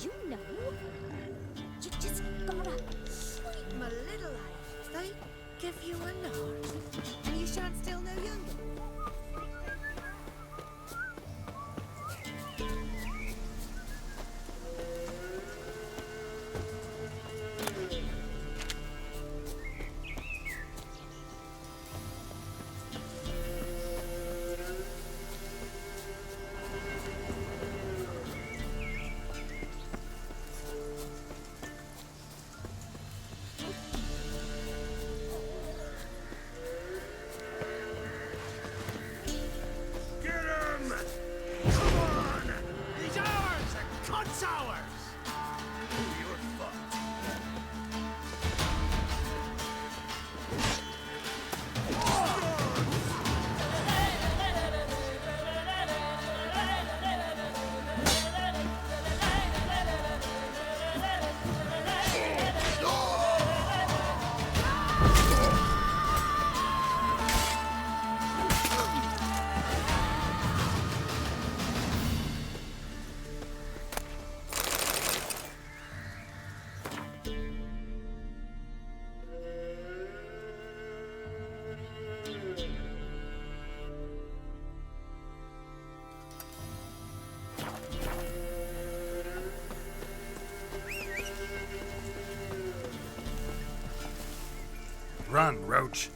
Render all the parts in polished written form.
You know. You just gotta sweet my little life. They give you a nod, and you shan't still no younger. Run, Roach.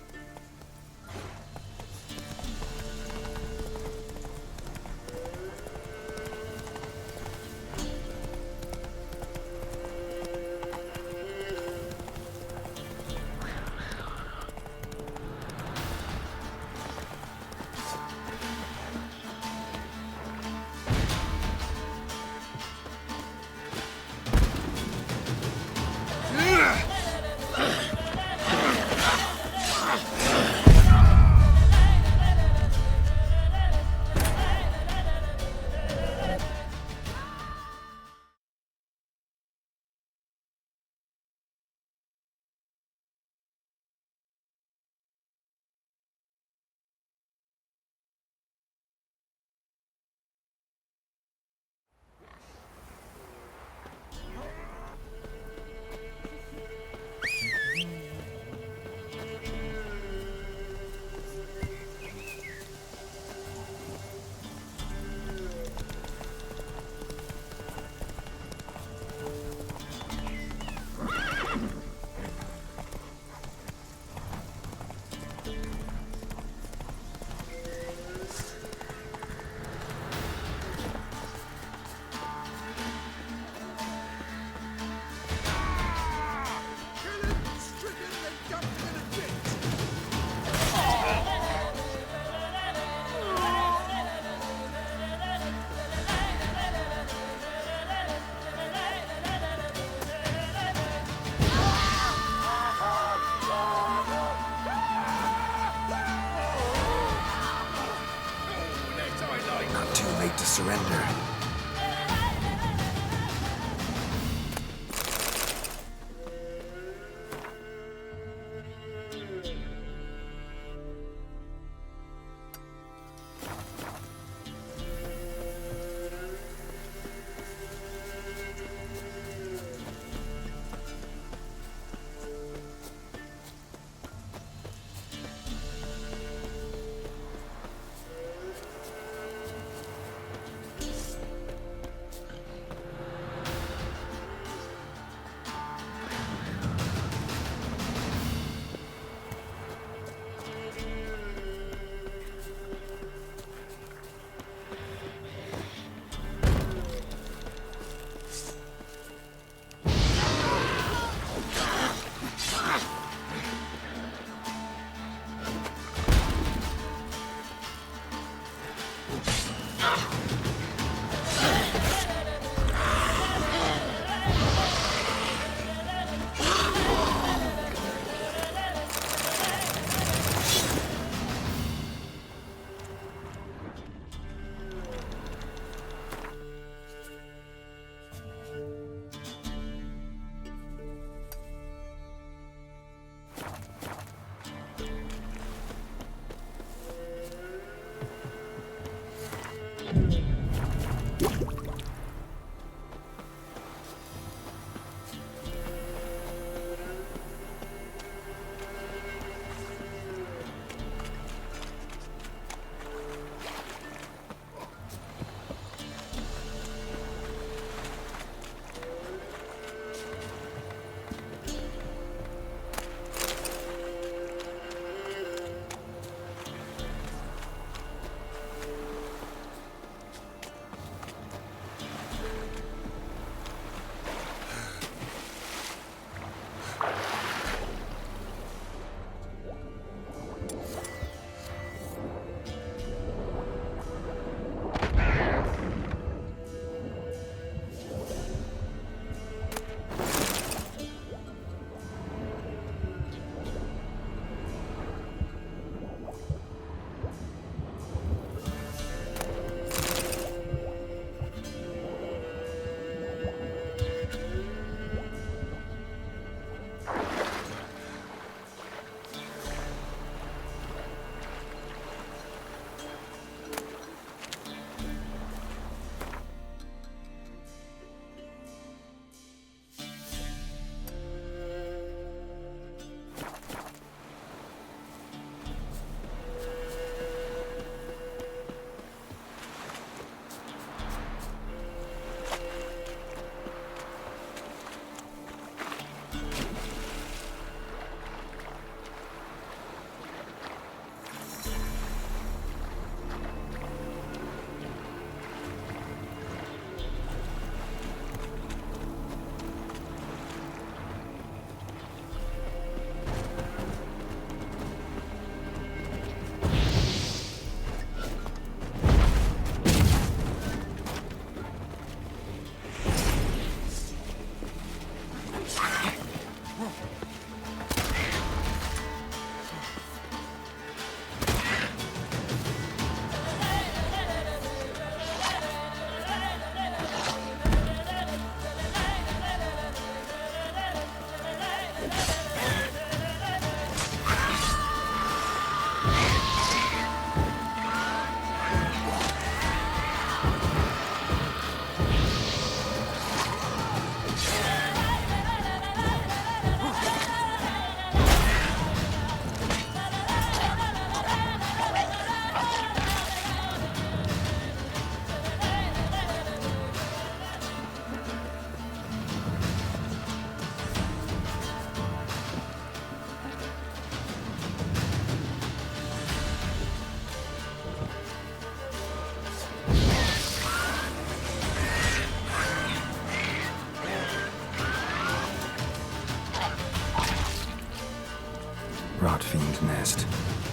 Rotfiend nest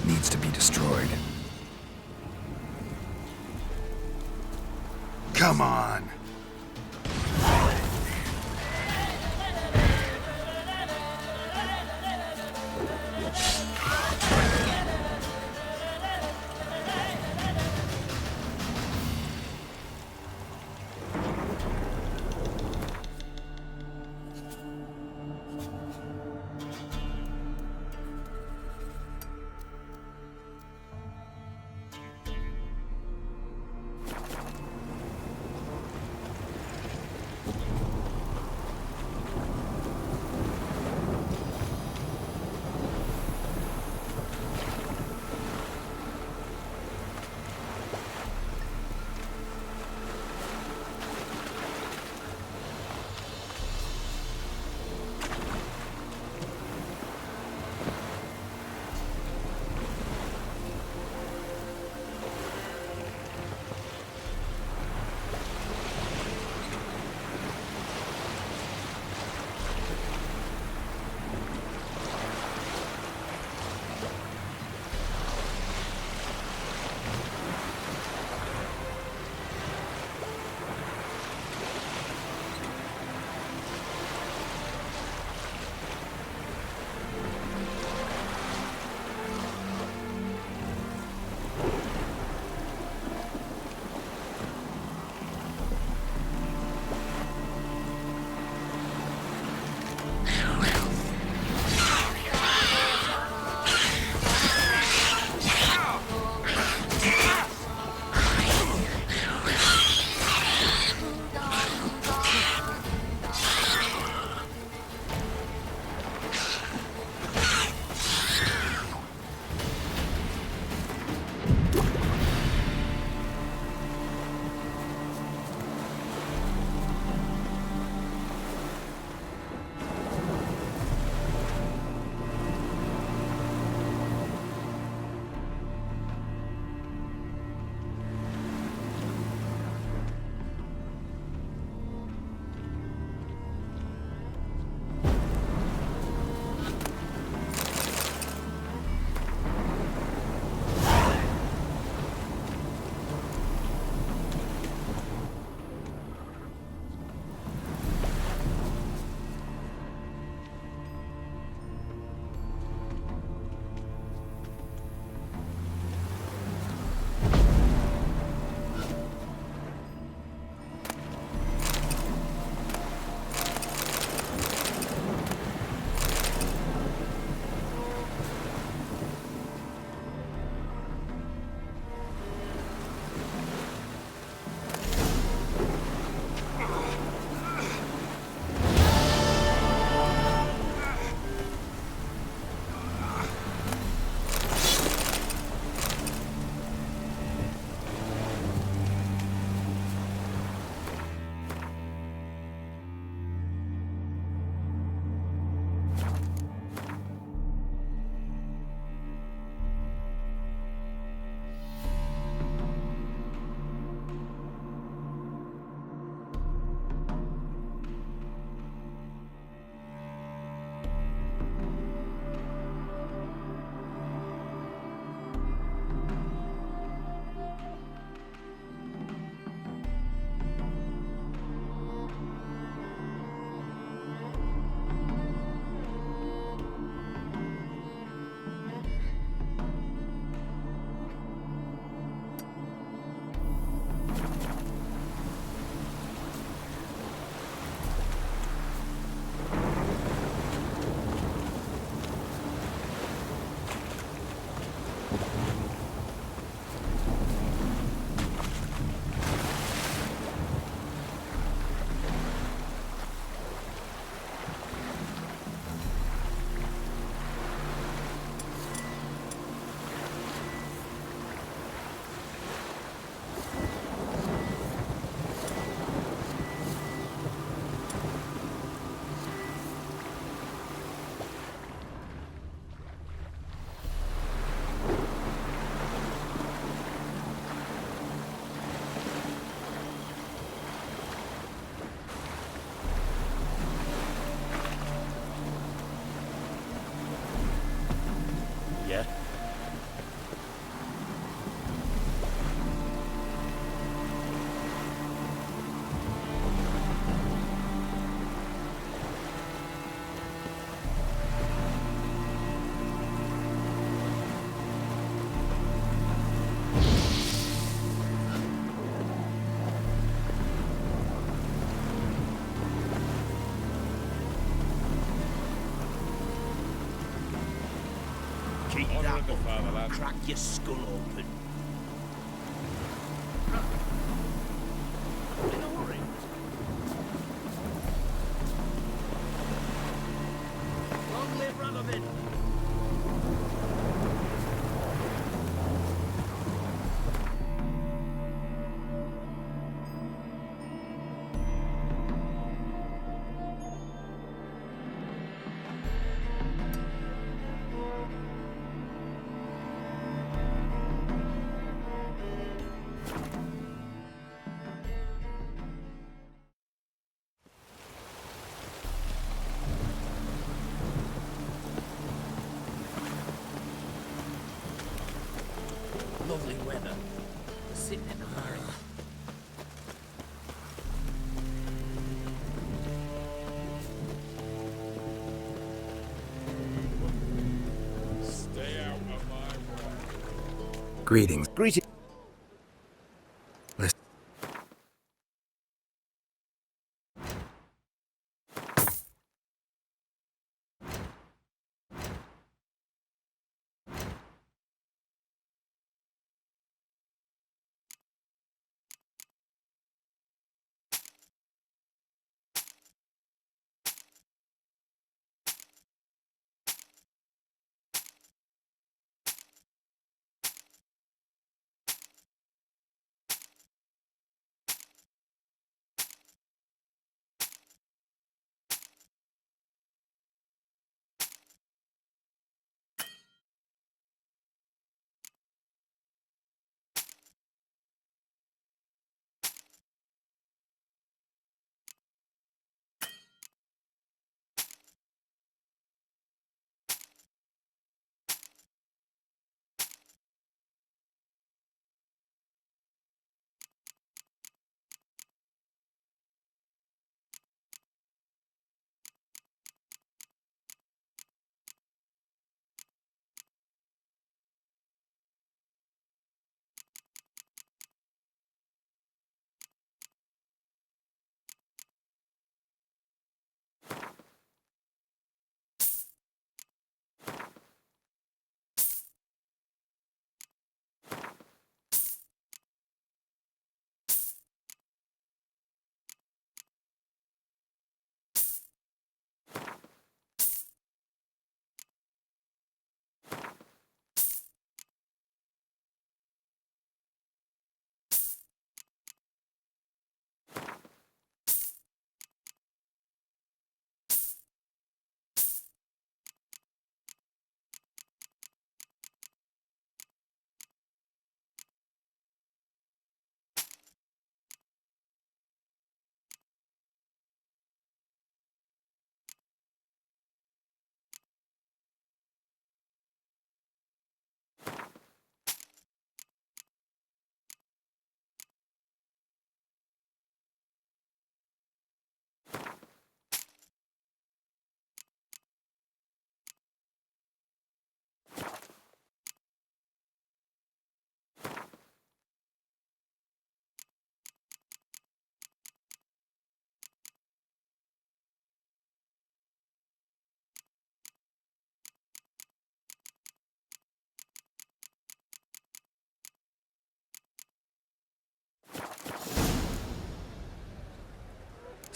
needs to be destroyed. Come on. Pick Honor that in the up, fatherland. crack your skull open. In a hurry. Long live Radovid! Lovely weather. We're sitting in the barrack. Stay out of my way. Greetings. Greetings. Listen.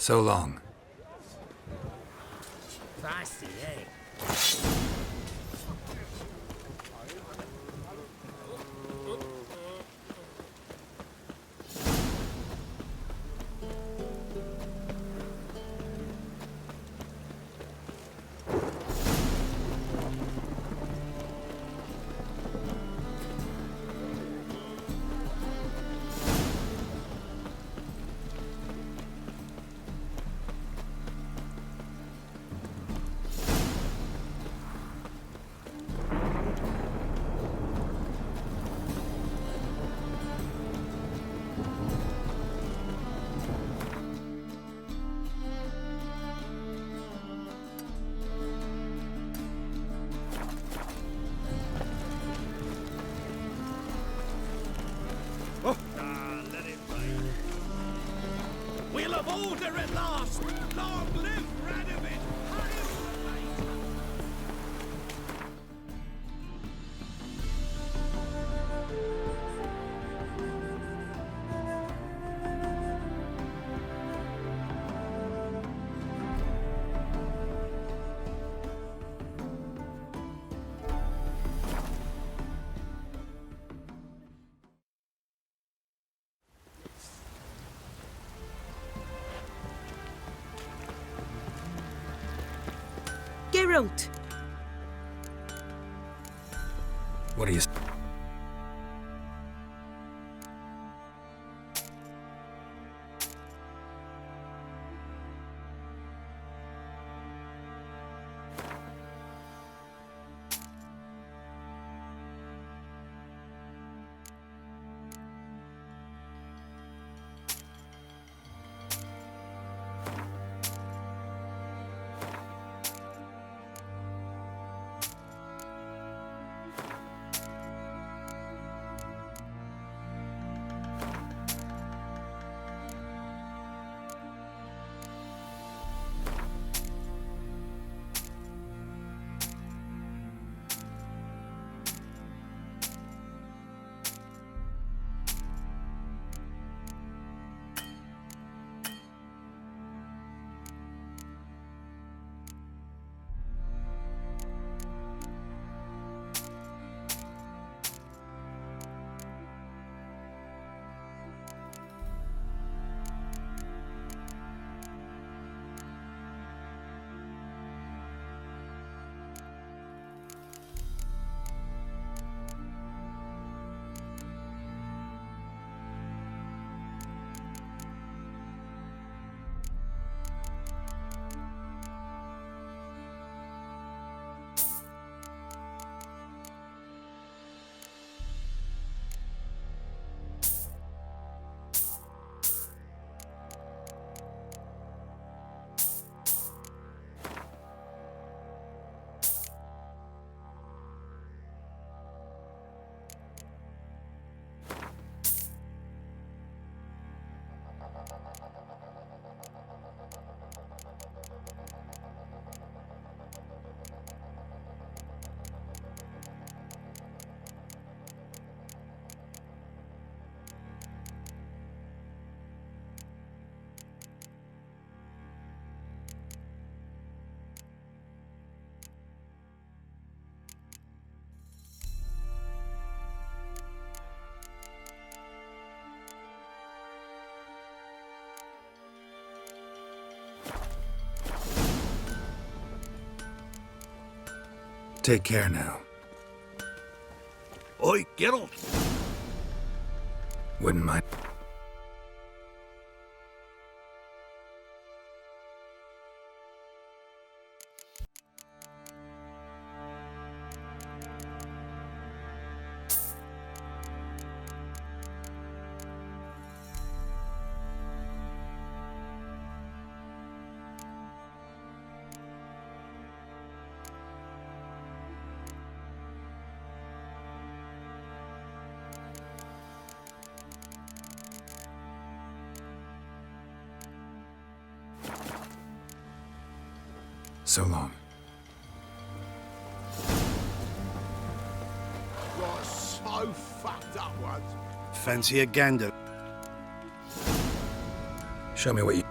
So long. Feisty, eh? Let it rain. We'll have order at last! Long live Radovid! Geralt. What do you... Take care now. Oi, Geralt! Wouldn't mind. So long. Got so fucked up once. Fancy a gander? Show me what you...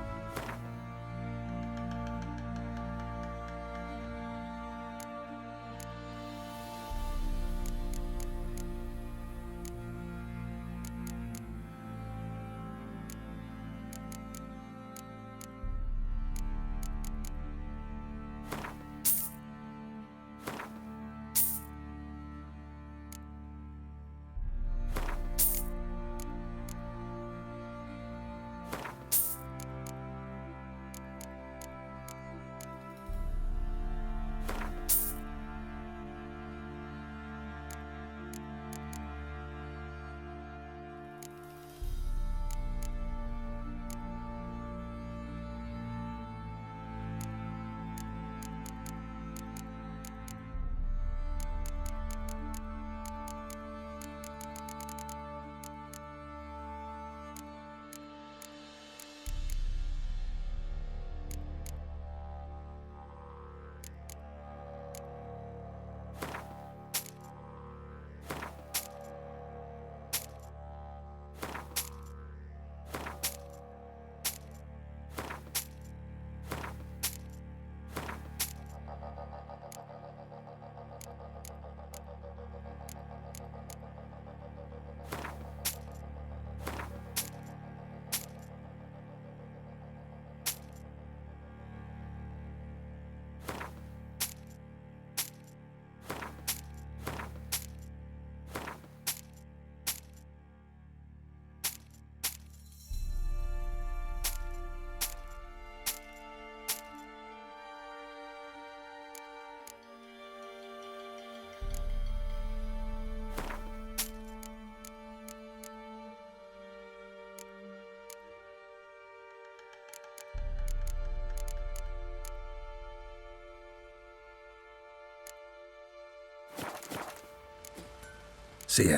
See ya.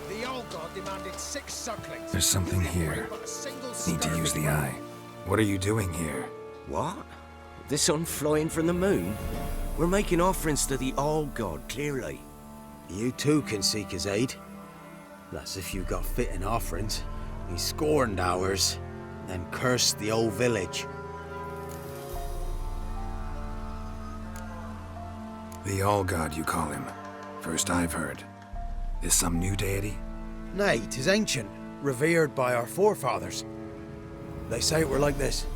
The old god demanded 6 sucklings. There's something here. Need to use the eye. What are you doing here? What? The sun flying from the moon? We're making offerings to the old god, clearly. You too can seek his aid. That's if you got fitting offerings. He scorned ours, then cursed the old village. The All-God, you call him. First I've heard. Is some new deity? Nay, 'tis ancient, revered by our forefathers. They say it were like this.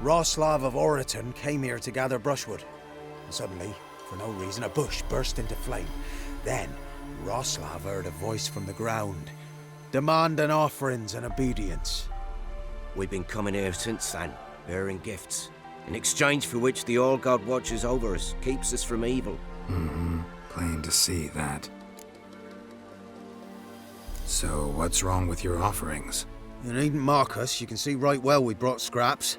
Roslav of Oriton came here to gather brushwood. And suddenly, for no reason, a bush burst into flame. Then, Roslav heard a voice from the ground, demanding offerings and obedience. We've been coming here since then, bearing gifts, in exchange for which the old god watches over us, keeps us from evil. Mm-hmm. Plain to see that. So, what's wrong with your offerings? You needn't mock us, you can see right well we brought scraps.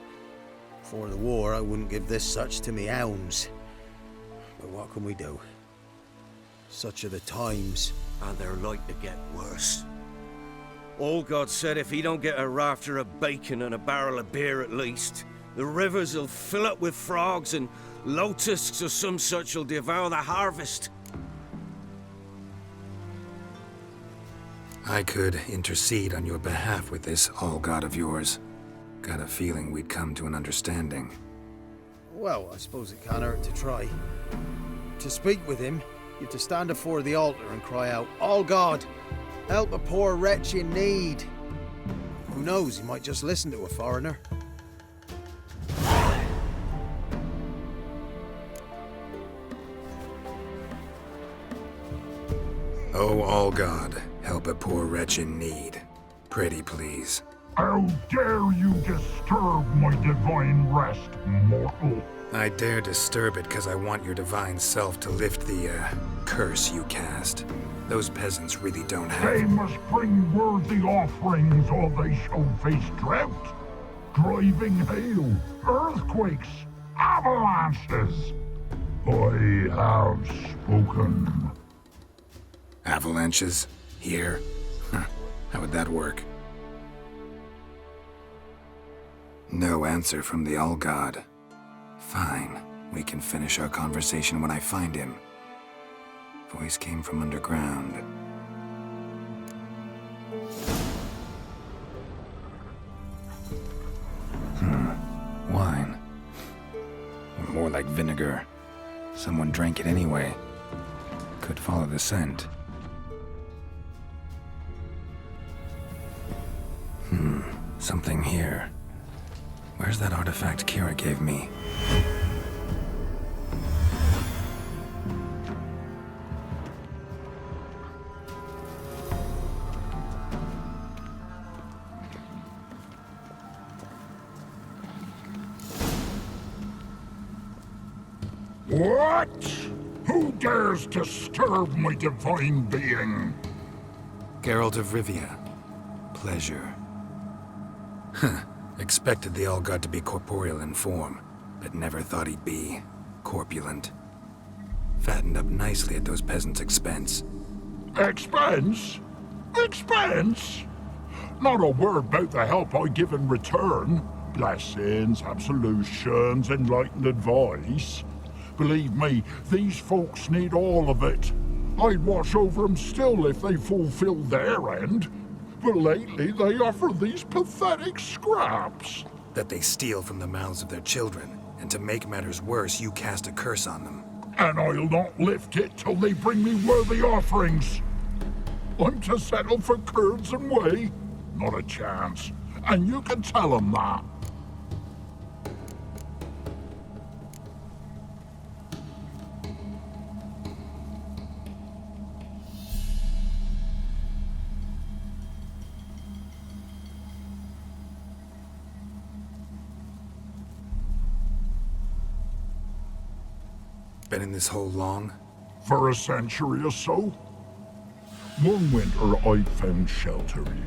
Before the war, I wouldn't give this such to me hounds. But what can we do? Such are the times. And they're like to get worse. Old God said if he don't get a rafter of bacon and a barrel of beer at least, the rivers will fill up with frogs and locusts or some such will devour the harvest. I could intercede on your behalf with this All-God of yours. Got a feeling we'd come to an understanding. Well, I suppose it can't hurt to try. To speak with him, you have to stand before the altar and cry out, "All God, help a poor wretch in need." Who knows, he might just listen to a foreigner. Oh, All-God, help a poor wretch in need. Pretty please. How dare you disturb my divine rest, mortal? I dare disturb it because I want your divine self to lift the, curse you cast. Those peasants really don't have... They must bring worthy offerings or they shall face drought, driving hail, earthquakes, avalanches. I have spoken. Avalanches? Here? Huh. How would that work? No answer from the All-God. Fine. We can finish our conversation when I find him. Voice came from underground. Wine. Or more like vinegar. Someone drank it anyway. Could follow the scent. Something here. Where's that artifact Kira gave me? What? Who dares disturb my divine being? Geralt of Rivia. Pleasure. Huh. Expected the All-God to be corporeal in form, but never thought he'd be corpulent. Fattened up nicely at those peasants' expense. Expense? Expense? Not a word about the help I give in return. Blessings, absolutions, enlightened advice. Believe me, these folks need all of it. I'd watch over them still if they fulfilled their end. But lately they offer these pathetic scraps. That they steal from the mouths of their children, and to make matters worse, you cast a curse on them. And I'll not lift it till they bring me worthy offerings. I'm to settle for curds and whey? Not a chance. and you can tell him that. Been in this hole long? For a century or so. One winter I found shelter here.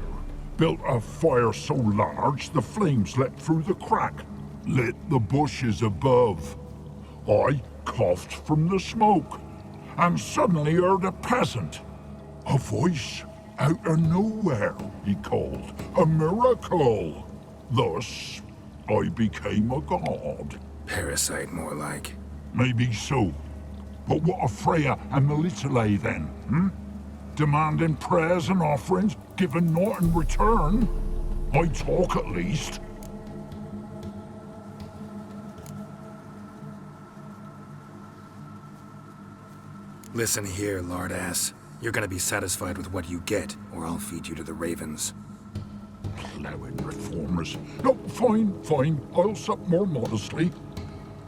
Built a fire so large the flames leapt through the crack, lit the bushes above. I coughed from the smoke, and suddenly heard a peasant. A voice out of nowhere, he called. A miracle! Thus, I became a god. Parasite, more like. Maybe so. But what of Freya and Melitele then, Demanding prayers and offerings, giving naught in return? I talk at least. Listen here, lord-ass. You're gonna be satisfied with what you get, or I'll feed you to the ravens. Plowing reformers. No, fine. I'll sup more modestly.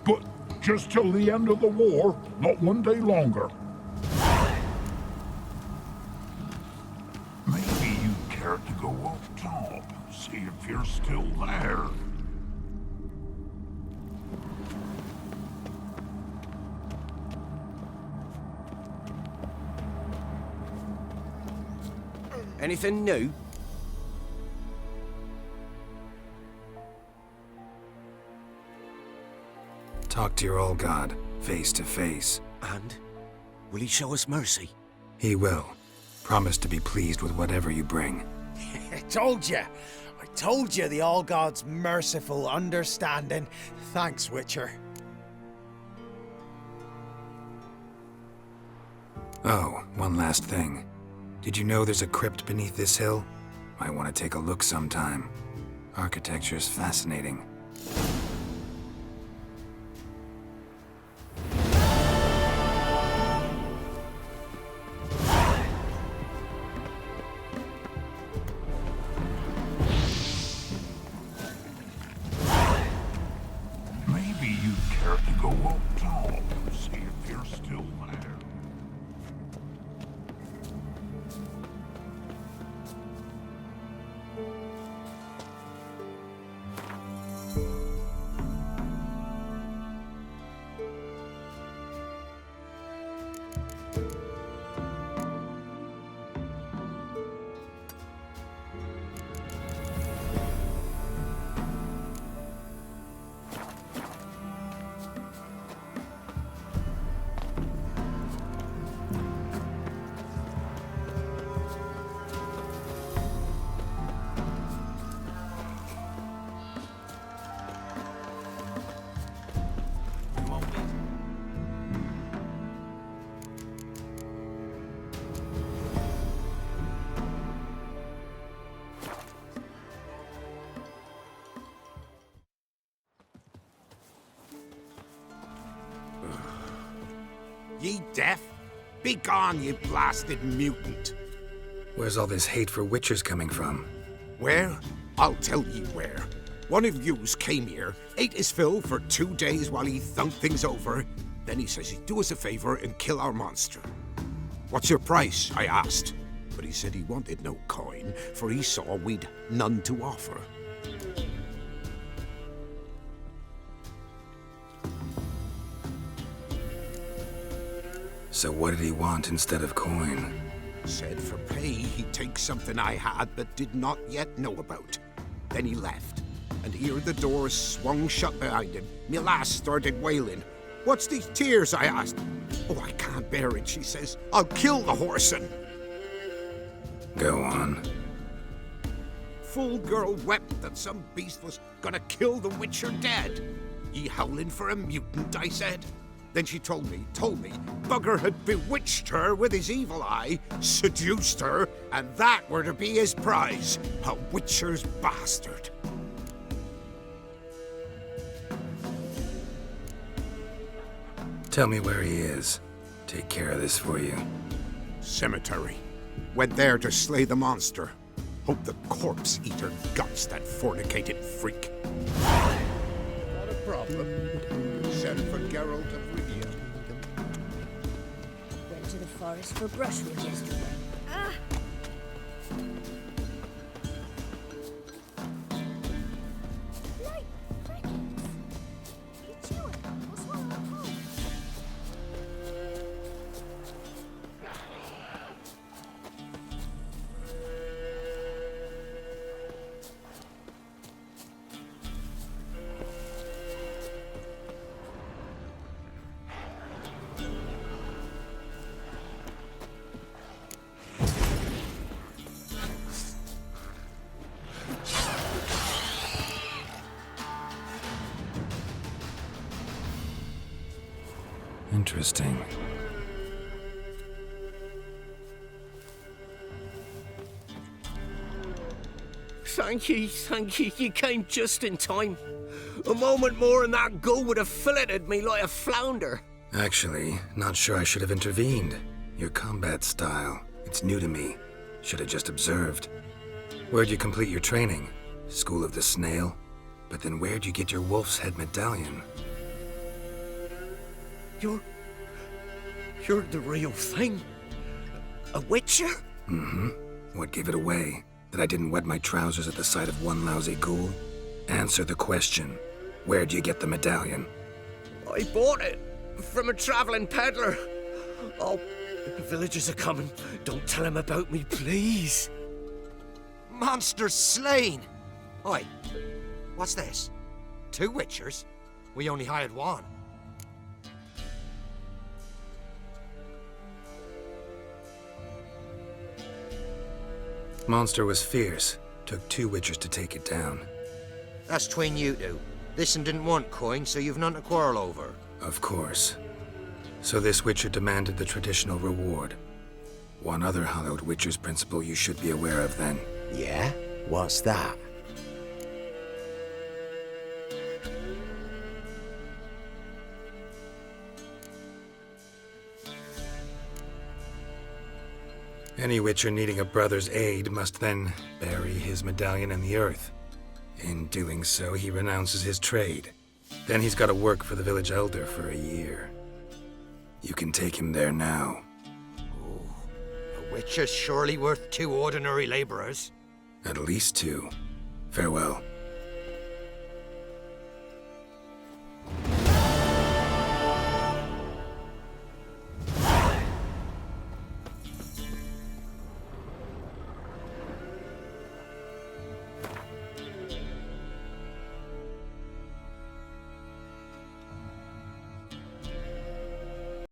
But just till the end of the war, not one day longer. Maybe you care to go up top, see if you're still there. Anything new? Talk to your old god, face to face. And? Will he show us mercy? He will. Promise to be pleased with whatever you bring. I told you the All-God's merciful understanding. Thanks, Witcher. Oh, one last thing. Did you know there's a crypt beneath this hill? Might want to take a look sometime. Architecture's fascinating. Maybe you'd care to go up top, see if you're still there. Ye deaf? Be gone, ye blasted mutant! Where's all this hate for witchers coming from? Where? I'll tell ye where. One of yous came here, ate his fill for 2 days while he thunked things over. Then he says he'd do us a favor and kill our monster. What's your price? I asked. But he said he wanted no coin, for he saw we'd none to offer. So what did he want instead of coin? Said for pay he'd take something I had but did not yet know about. Then he left, and here the door swung shut behind him. Me lass started wailing. What's these tears? I asked. Oh, I can't bear it, she says. I'll kill the whoreson. Go on. Fool girl wept that some beast was gonna kill the witcher dead. Ye howling for a mutant, I said. Then she told me, bugger had bewitched her with his evil eye, seduced her, and that were to be his prize, a witcher's bastard. Tell me where he is. Take care of this for you. Cemetery. Went there to slay the monster. Hope the corpse eater guts that fornicated freak. Not a problem. Send for Geralt of Rivia. Went to the forest for brushwood yesterday. Ah! Like crickets. You chew it or swallow it whole. Interesting. Thank you. You came just in time. A moment more and that gull would have filleted me like a flounder. Actually, not sure I should have intervened. Your combat style, it's new to me. Should have just observed. Where'd you complete your training? School of the Snail? But then where'd you get your wolf's head medallion? You're the real thing. A witcher? Mm-hmm. What gave it away? That I didn't wet my trousers at the sight of one lousy ghoul? Answer the question. Where'd you get the medallion? I bought it from a traveling peddler. Oh, the villagers are coming. Don't tell them about me, please. Monster slain! Oi, what's this? 2 witchers? We only hired one. Monster was fierce. Took 2 witchers to take it down. That's tween you two. This one didn't want coin, so you've none to quarrel over. Of course. So this witcher demanded the traditional reward. One other hallowed witcher's principle you should be aware of then. Yeah? What's that? Any witcher needing a brother's aid must then bury his medallion in the earth. In doing so, he renounces his trade. Then he's got to work for the village elder for a year. You can take him there now. A witcher's surely worth 2 ordinary laborers. At least 2. Farewell.